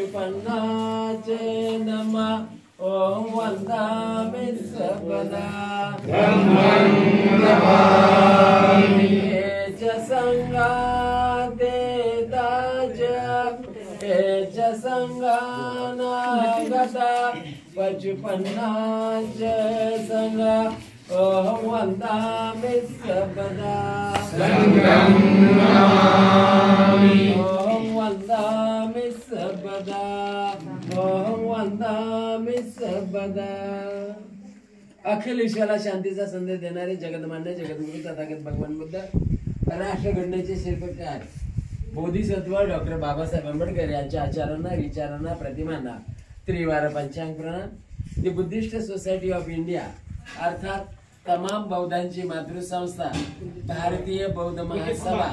पचुपन्नाचे नमः ओम वंदामि सर्वदा च संगाते ताज च संगानागता पचुपन्नाच संग ओम वंदामि सर्वदा संगं नमामि ओम वंदामि सर्वदा ओम वंदामि सर्वदा। अखिल विश्वाला शांतीचा संदेश देणारे जगतमान्य जगद्गुरु तथागत भगवान बुद्ध राष्ट्रघटनेचे शिल्पकार बोधिसत्व डॉक्टर बाबासाहेब आंबेडकर यांच्या आचारांना विचारांना प्रतिमांना त्रिवार पंचांग प्रणाम। The Buddhist society of India अर्थात तमाम बौद्धांची मातृसंस्था भारतीय बौद्ध महासभा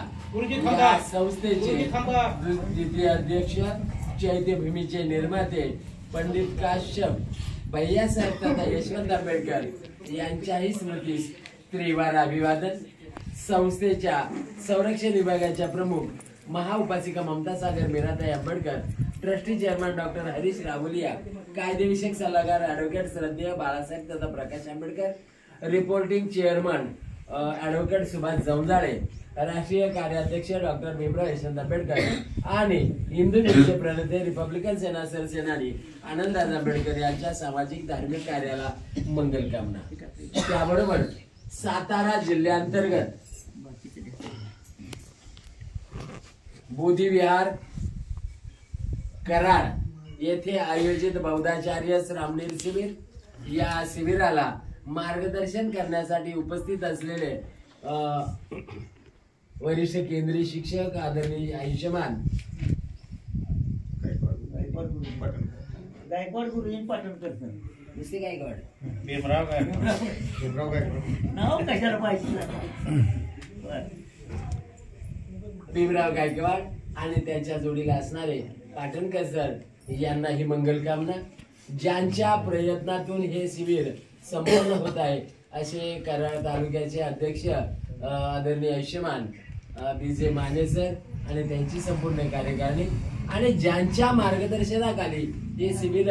या संस्थेचे द्वितीय अध्यक्ष चैत्यभूमीचे निर्माते पंडित काश्यप भैयासाहेब तथा यशवंत आंबेडकर यांच्याही स्मृतीस त्रिवार अभिवादन। संस्थेच्या संरक्षण विभागाच्या प्रमुख महाउपासिका ममता सागर मीराताई Ambedkar, trustee chairman doctor Harish Rahulia, कायदेविषयक सल्लागार ॲडव्होकेट श्रद्धेय बाळासाहेब तथा Prakash Ambedkar, reporting chairman advocate Subhash Jawanjal, राष्ट्रीय कार्याध्यक्ष डॉक्टर भीमराव यशवंत आंबेडकर आणि हिंदू न्यूजचे प्रणेते रिपब्लिकन सेना सरसेनानी आनंदराज आंबेडकर यांच्या सामाजिक धार्मिक कार्याला मंगल कामना। त्याबरोबर सातारा जिल्ह्यांतर्गत बोधिविहार कराड येथे आयोजित बौद्धाचार्य श्रामणीर शिबिर या शिबिराला मार्गदर्शन करण्यासाठी उपस्थित असलेले वरिष्ठ केंद्रीय शिक्षक आदरणीय आयुष्यमान गायकवाड गुरुजी पाठवून करतात नुसते गायकवाड भीमराव नाव कशाला पाहिजे भीमराव गायकवाड आणि त्यांच्या जोडीला असणारे पाटणकर सर यांना ही मंगल कामना। ज्यांच्या प्रयत्नातून हे शिबिर संपन्न होत आहे असे कराड तालुक्याचे अध्यक्ष आदरणीय आयुष्यमान बीजे माने सर आणि त्यांची संपूर्ण कार्यकारिणी आणि ज्यांच्या मार्गदर्शनाखाली हे शिबिर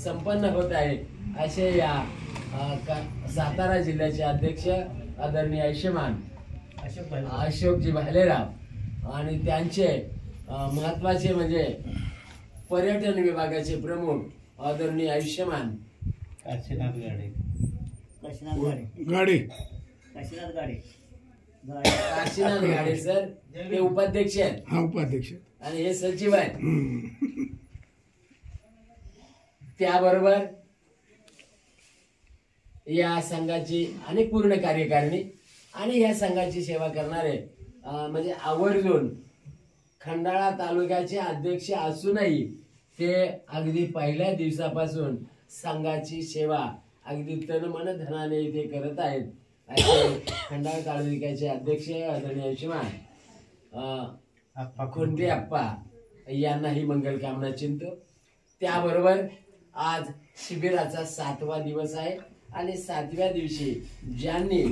संपन्न होत आहे असे या सातारा जिल्ह्याचे अध्यक्ष आदरणीय आयुष्यमान अशोकजी भालेराव आणि त्यांचे महत्वाचे म्हणजे पर्यटन विभागाचे प्रमुख आदरणीय आयुष्यमान काशीनाथ गाडे सर ते उपाध्यक्ष आहेत उपाध्यक्ष आणि हे सचिव आहेत। त्याबरोबर या संघाची अनेक पूर्ण कार्यकारिणी आणि या संघाची सेवा करणारे म्हणजे आवर्जून खंडाळा तालुक्याचे अध्यक्ष असूनही ते अगदी पहिल्या दिवसापासून संघाची सेवा अगदी तन मन धनाने इथे करत आहेत असे खंडाळा तालुक्याचे अध्यक्ष आदरणीय आयुष्यमान कोंडे अप्पा यांनाही मंगल कामना चिंतो। त्याबरोबर आज शिबिराचा 7वा दिवस आहे आणि 7व्या दिवशी ज्यांनी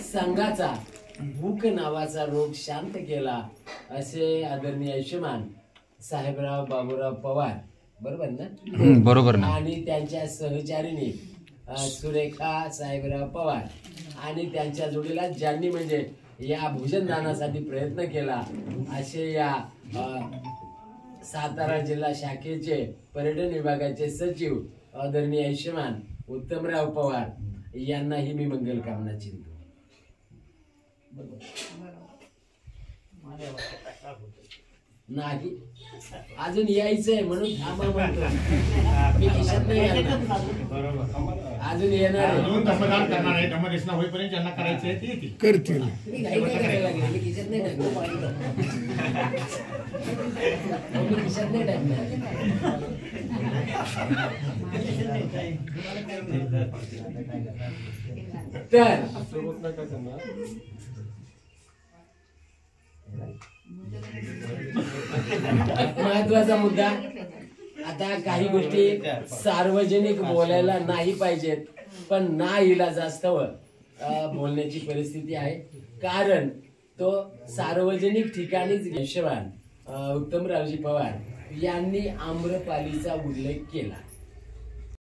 संघाचा भूक नावाचा रोग शांत केला असे आदरणीय आयुष्यमान साहेबराव बाबूराव पवार बरोबर ना बरोबर ना आणि त्यांच्या सहचारिणी सुरेखा साहेबराव पवार आणि त्यांच्या जोडीला ज्यांनी म्हणजे या भोजनदानासाठी प्रयत्न केला असे या सातारा जिल्हा शाखेचे पर्यटन विभागाचे सचिव आदरणीय आयुष्यमान उत्तमराव पवार यांनाही मी मंगल कामना चिंतो। नाही अजून यायचंय म्हणून थांबा म्हणतो मी खिशात नाही अजून येणार मतदान करणार आहे धम्मदेशना होईपर्यंत ज्यांना करायचं आहे ते करतील मी घाई काय करायला लागले मी खिशात नाही टाकणार मी खिशात नाही टाकणार तर महत्वाचा मुद्दा आता काही गोष्टी सार्वजनिक बोलायला नाही पाहिजेत पण ना इलाजास्तव बोलण्याची परिस्थिती आहे कारण तो सार्वजनिक ठिकाणीच यशवान उत्तमरावजी पवार यांनी आम्रपालीचा उल्लेख केला.